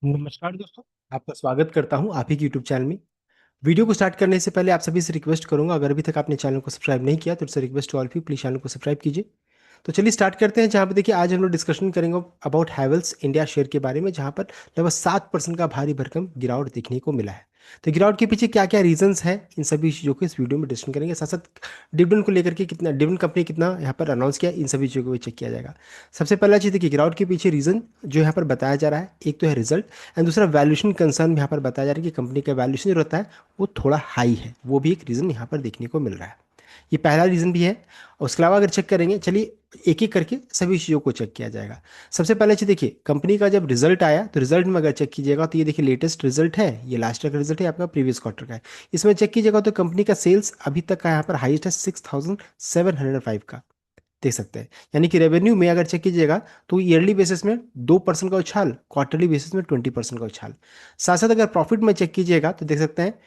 नमस्कार दोस्तों। आपका स्वागत करता हूं आप ही के यूट्यूब चैनल में। वीडियो को स्टार्ट करने से पहले आप सभी से रिक्वेस्ट करूंगा, अगर अभी तक आपने चैनल को सब्सक्राइब नहीं किया तो it's request to all of you, please channel को सब्सक्राइब कीजिए। तो चलिए स्टार्ट करते हैं। जहां पर देखिए आज हम लोग डिस्कशन करेंगे अबाउट हैवेल्स इंडिया शेयर के बारे में, जहां पर लगभग 7% का भारी भरकम गिरावट देखने को मिला है। तो गिरावट के पीछे क्या क्या रीजंस हैं, इन सभी चीज़ों को इस वीडियो में डिस्कशन करेंगे। साथ साथ डिविडेंड को लेकर के कितना डिविडेंड कंपनी कितना यहाँ पर अनाउंस किया, इन सभी चीज़ों को भी चेक किया जाएगा। सबसे पहला चीज़ देखिए, गिरावट के पीछे रीजन जो यहाँ पर बताया जा रहा है, एक तो है रिजल्ट एंड दूसरा वैल्यूएशन कंसर्न यहाँ पर बताया जा रहा है कि कंपनी का वैल्यूएशन जो रहता है वो थोड़ा हाई है, वो भी एक रीज़न यहाँ पर देखने को मिल रहा है। ये पहला रीज़न भी है। और उसके अलावा अगर चेक करेंगे, चलिए एक एक करके सभी चीज़ों को चेक किया जाएगा। सबसे पहले चीज़ देखिए, कंपनी का जब रिजल्ट आया तो रिजल्ट में अगर चेक कीजिएगा तो ये देखिए लेटेस्ट रिजल्ट है, ये लास्ट ईयर का रिजल्ट है, आपका प्रीवियस क्वार्टर का है। इसमें चेक कीजिएगा तो कंपनी का सेल्स अभी तक का यहाँ पर हाईएस्ट है 6705 का, देख सकते हैं। यानी कि रेवेन्यू में अगर चेक कीजिएगा तो ईयरली बेसिस में 2% का उछाल, क्वार्टरली बेसिस में 20% का उछाल। साथ साथ अगर प्रॉफिट में चेक कीजिएगा तो देख सकते हैं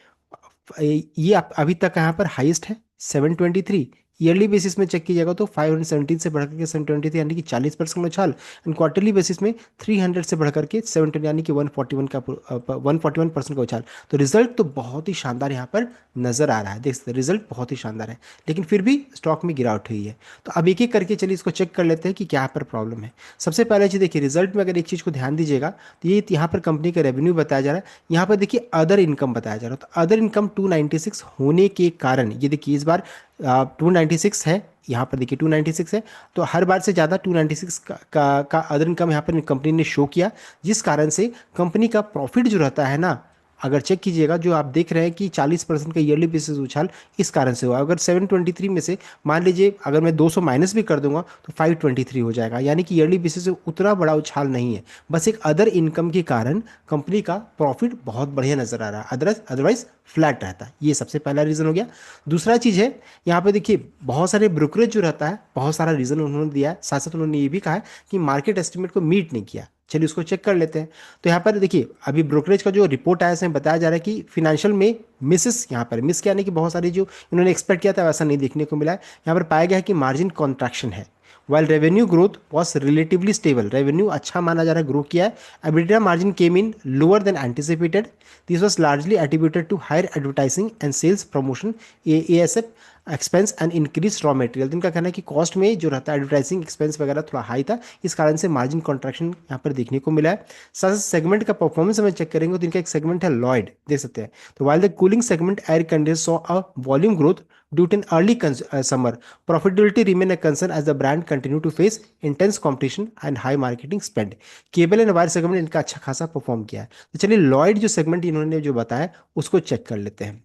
ये अभी तक यहाँ पर हाईएस्ट है 723। ईयरली बेसिस में चेक कीजिएगा तो 517 से बढ़कर के 723, यानी कि 40% का उछाल। एंड क्वार्टरली बेसिस में 300 से बढ़कर के 720, यानी कि 141 का 141% का उछाल। तो रिजल्ट तो बहुत ही शानदार यहाँ पर नजर आ रहा है, देख सकते हैं रिजल्ट बहुत ही शानदार है, लेकिन फिर भी स्टॉक में गिरावट हुई है। तो अब एक एक करके चलिए इसको चेक कर लेते हैं कि क्या यहाँ पर प्रॉब्लम है। सबसे पहले चीज़ देखिए, रिजल्ट में अगर एक चीज़ को ध्यान दीजिएगा तो ये यहाँ पर कंपनी का रेवेन्यू बताया जा रहा है, यहाँ पर देखिए अदर इनकम बताया जा रहा है। तो अदर इनकम 296 होने के कारण ये देखिए इस बार 296 है, यहाँ पर देखिए 296 है। तो हर बार से ज़्यादा 296 का अदर इनकम यहाँ पर कंपनी ने शो किया, जिस कारण से कंपनी का प्रॉफिट जो रहता है ना, अगर चेक कीजिएगा जो आप देख रहे हैं कि 40% का ईयरली बेसिस उछाल इस कारण से हुआ। अगर 723 में से मान लीजिए अगर मैं 200 माइनस भी कर दूंगा तो 523 हो जाएगा, यानी कि ईयरली बेसिस से उतना बड़ा उछाल नहीं है। बस एक अदर इनकम के कारण कंपनी का प्रॉफिट बहुत बढ़िया नजर आ रहा है, अदरवाइज फ्लैट रहता है। ये सबसे पहला रीज़न हो गया। दूसरा चीज़ है, यहाँ पे देखिए बहुत सारे ब्रोकरेज जो रहता है, बहुत सारा रीज़न उन्होंने दिया है। साथ साथ उन्होंने ये भी कहा है कि मार्केट एस्टिमेट को मीट नहीं किया। चलिए उसको चेक कर लेते हैं। तो यहाँ पर देखिए अभी ब्रोकरेज का जो रिपोर्ट आया है इसमें बताया जा रहा है कि फिनेंशियल में मिसेस, यहाँ पर मिस क्या नहीं कि बहुत सारी जो इन्होंने एक्सपेक्ट किया था वैसा नहीं देखने को मिला है। यहाँ पर पाया गया है कि मार्जिन कॉन्ट्रैक्शन है, while revenue growth was relatively stable. Revenue अच्छा माना जा रहा है, ग्रो किया है। EBITDA margin came in lower than anticipated. This was largely attributed to higher advertising and sales promotion ASF expense and increase raw material. इनका कहना है कि कॉस्ट में जो रहता है एडवर्टाइजिंग एक्सपेंस वगैरह थोड़ा हाई था, इस कारण से मार्जिन कॉन्ट्रैक्शन यहाँ पर देखने को मिला है। साथ सेगमेंट का परफॉर्मेंस हमें चेक करेंगे तो इनका एक सेगमेंट है लॉयड, देख सकते हैं। तो while the cooling segment air conditioner saw a volume growth due too early summer, profitability remain a concern as the brand continue to face intense competition and high marketing spend। Cable and wire segment इनका अच्छा खासा perform किया है। तो चलिए Lloyd जो segment इन्होंने जो बताया उसको चेक कर लेते हैं।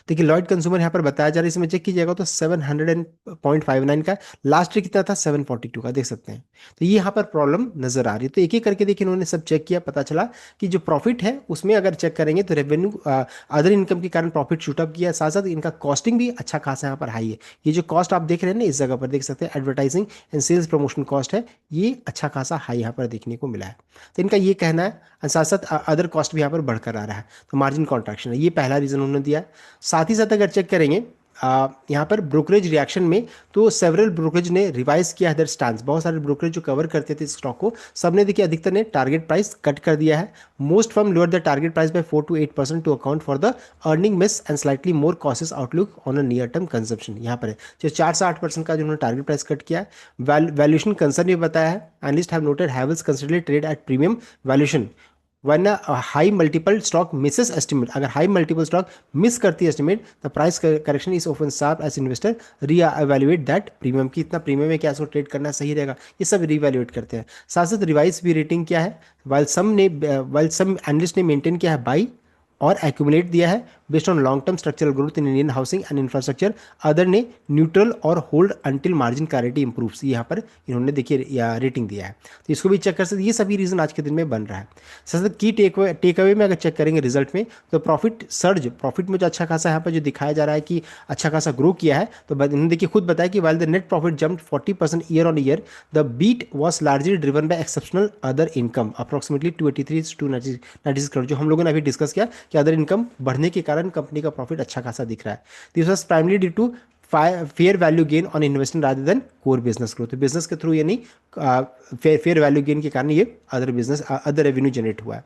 देखिए लॉयड कंज्यूमर यहाँ पर बताया जा रहा है, इसमें चेक कीजिएगा तो 700.59 का, लास्ट ईयर कितना था 742 का, देख सकते हैं। तो ये यहाँ पर प्रॉब्लम नजर आ रही है। तो एक एक करके देखिए इन्होंने सब चेक किया, पता चला कि जो प्रॉफिट है उसमें अगर चेक करेंगे तो रेवेन्यू अदर इनकम के कारण प्रॉफिट शूटअप किया, साथ साथ इनका कॉस्टिंग भी अच्छा खासा यहाँ पर हाई है। ये जो कॉस्ट आप देख रहे हैं ना इस जगह पर देख सकते हैं, advertising and sales promotion cost है, ये अच्छा खासा हाई यहाँ पर देखने को मिला है। तो इनका ये कहना है, और साथ साथ अदर कॉस्ट भी यहाँ पर बढ़कर आ रहा है, तो मार्जिन कॉन्ट्रैक्शन है, ये पहला रीजन उन्होंने दिया है। साथ ही साथ अगर चेक करेंगे यहाँ पर ब्रोकरेज रिएक्शन में, तो सेवरल ब्रोकरेज ने रिवाइज किया है देयर स्टांस। बहुत सारे ब्रोकरेज जो कवर करते थे स्टॉक को, सबने देखिए अधिकतर ने टारगेट प्राइस कट कर दिया है। Most firm lower the target price by 4 to 8% to account for the earning miss and slightly more cautious outlook on a near term consumption. यहाँ पर है जो 4 से 8% का जो उन्होंने टारगेट प्राइस कट किया है। वैल्यूएशन कंसर्न भी बताया है, analyst have noted Havells considerably trade at premium valuation when high multiple stock misses estimate. अगर हाई मल्टीपल स्टॉक मिस करती है estimate, the price correction is often sharp as investor reevaluate that premium, की इतना premium है क्या, इसको trade करना सही रहेगा, ये सब रीवैल्यूएट करते हैं। साथ साथ रिवाइज भी रेटिंग क्या है, वाइल सम एनालिस्ट ने मेंटेन किया है बाई और एक्यूमुलेट दिया है based on long term structural growth in Indian housing and infrastructure. Other ने न्यूट्रल और hold until margin clarity improves, यहाँ पर इन्होंने देखिए या रेटिंग दिया है। तो इसको भी चेक कर सकते, ये सभी रीजन आज के दिन में बन रहा है। साथ की टेक अवे में अगर चेक करेंगे रिजल्ट में, तो प्रॉफिट सर्ज, प्रॉफिट में जो अच्छा खासा यहाँ पर जो दिखाया जा रहा है कि अच्छा खासा ग्रो किया है, तो इन्होंने देखिए खुद बताया कि while the net profit jump 40% year on year, the beat was largely driven by exceptional other income approximately 283 to 96 crore, जो हम लोगों ने अभी डिस्कस किया कि अदर इनकम बढ़ने के कारण कंपनी का प्रॉफिट अच्छा खासा दिख रहा है। This was primarily due to fair value gain on investment rather than core business growth. तो बिजनेस के थ्रू ये नहीं, फेयर वैल्यू गेन के कारण ये अदर रेवेन्यू जनरेट हुआ है।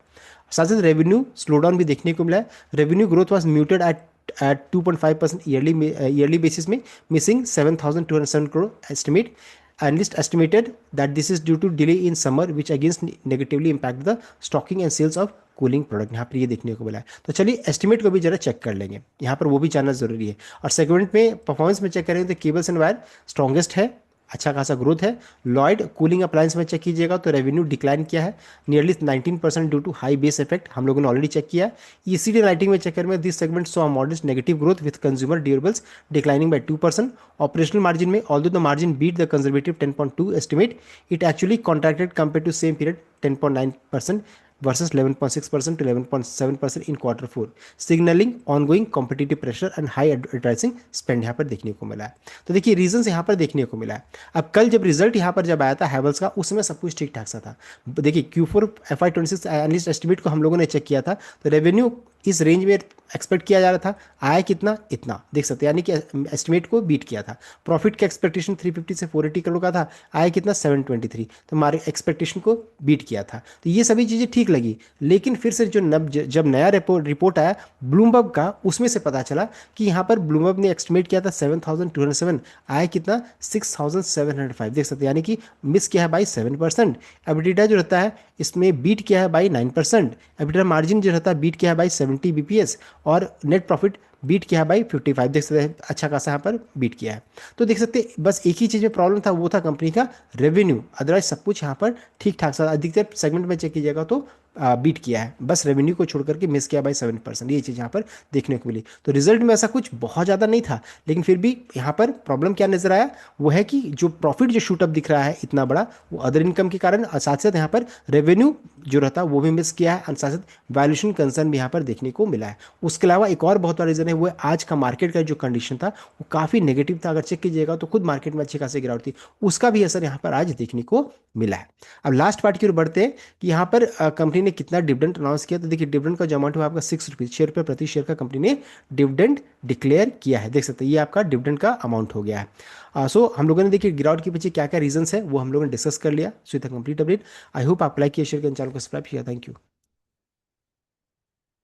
साथ साथ रेवेन्यू स्लो डाउन भी देखने को मिला है। Revenue growth was muted at 2.5% yearly basis में, missing 7,207 crore estimate. Analysts estimated that this is due to delay in summer, which again negatively impacted the stocking and sales of cooling product. यहाँ पर ये देखने को मिला है। तो चलिए एस्टिमेट को भी जरा चेक कर लेंगे, यहाँ पर वो भी जानना जरूरी है। और सेगमेंट में परफॉर्मेंस में चेक करेंगे तो केबल्स एंड वायर स्ट्रॉन्गेस्ट है, अच्छा खासा ग्रोथ है। लॉयड कूलिंग अप्लायंस में चेक कीजिएगा तो रेवेन्यू डिक्लाइन किया है nearly 19% due to high base effect, हम लोगों ने ऑलरेडी चेक किया है। ईसीडी लाइटिंग में चेक करेंगे this segment saw moderate negative growth with consumer durables declining by 2%। Operational margin में although the margin beat the conservative 10.2 estimate, it actually contracted compare to same period 10.9% versus 11.6% to 11.7% in Q4, signaling ongoing competitive pressure and high advertising spend यहाँ पर देखने को मिला है। तो देखिए reasons यहाँ पर देखने को मिला है। अब कल जब रिजल्ट यहाँ पर जब आया था हैवेल्स का, उसमें सब कुछ ठीक ठाक सा था। देखिए Q4 FY26 एनालिस्ट एस्टिमेट को हम लोगों ने चेक किया था, तो रेवेन्यू इस रेंज में एक्सपेक्ट किया जा रहा था, आया कितना, इतना देख सकते हैं, यानी कि एस्टिमेट को बीट किया था। प्रॉफिट का एक्सपेक्टेशन 350 से 480 करोड़ का था, आया कितना 723, तो हमारे एक्सपेक्टेशन को बीट किया था। तो ये सभी चीज़ें ठीक लगी। लेकिन फिर से जो जब नया रिपोर्ट आया ब्लूमबर्ग का, उसमें से पता चला कि यहाँ पर ब्लूमबर्ग ने एस्टिमेट किया था 7,207, आया कितना 6,705, देख सकते हैं, यानी कि मिस किया है बाई 7%। एबिटिडा जो रहता है इसमें बीट किया है बाई 9%। एबिटिडा मार्जिन जो रहता है बीट किया है बाई 70 bps, और नेट प्रॉफिट बीट किया है बाई 55, देख सकते हैं अच्छा खासा यहाँ पर बीट किया है। तो देख सकते हैं बस एक ही चीज़ में प्रॉब्लम था, वो था कंपनी का रेवेन्यू, अदरवाइज सब कुछ यहाँ पर ठीक ठाक सा। अधिकतर सेगमेंट में चेक कीजिएगा तो बीट किया है, बस रेवेन्यू को छोड़ करके मिस किया बाई 7%, ये चीज़ यहाँ पर देखने को मिली। तो रिजल्ट में ऐसा कुछ बहुत ज़्यादा नहीं था, लेकिन फिर भी यहाँ पर प्रॉब्लम क्या नजर आया, वो है कि जो प्रॉफिट जो शूटअप दिख रहा है इतना बड़ा, वो अदर इनकम के कारण, और साथ साथ यहाँ पर रेवेन्यू जो रहता है वो भी मिस किया है, और साथ साथ वैल्यूएशन कंसर्न भी यहाँ पर देखने को मिला है। उसके अलावा एक और बहुत बड़ा रीजन है, वो है आज का मार्केट का जो कंडीशन था वो काफ़ी नेगेटिव था। अगर चेक कीजिएगा तो खुद मार्केट में अच्छी खासी गिरावट थी, उसका भी असर यहाँ पर आज देखने को मिला है। अब लास्ट पार्ट की ओर बढ़ते हैं कि यहाँ पर कंपनी ने कितना डिविडेंड अनाउंस किया। तो देखिए डिविडेंड का जो अमाउंट हुआ आपका 6 रुपीज़, 6 रुपये प्रति शेयर का कंपनी ने डिविडेंड डिक्लेयर किया है, देख सकते हैं ये आपका डिविडेंड का अमाउंट हो गया है। सो हम लोगों ने देखिए गिरावट के पीछे क्या क्या रीजंस है वो हम लोगों ने डिस्कस कर लिया। सो इतना कंप्लीट अपडेट। आई होप आप लाइक किया, शेयर किया, चैनल को सब्सक्राइब किया। Thank you.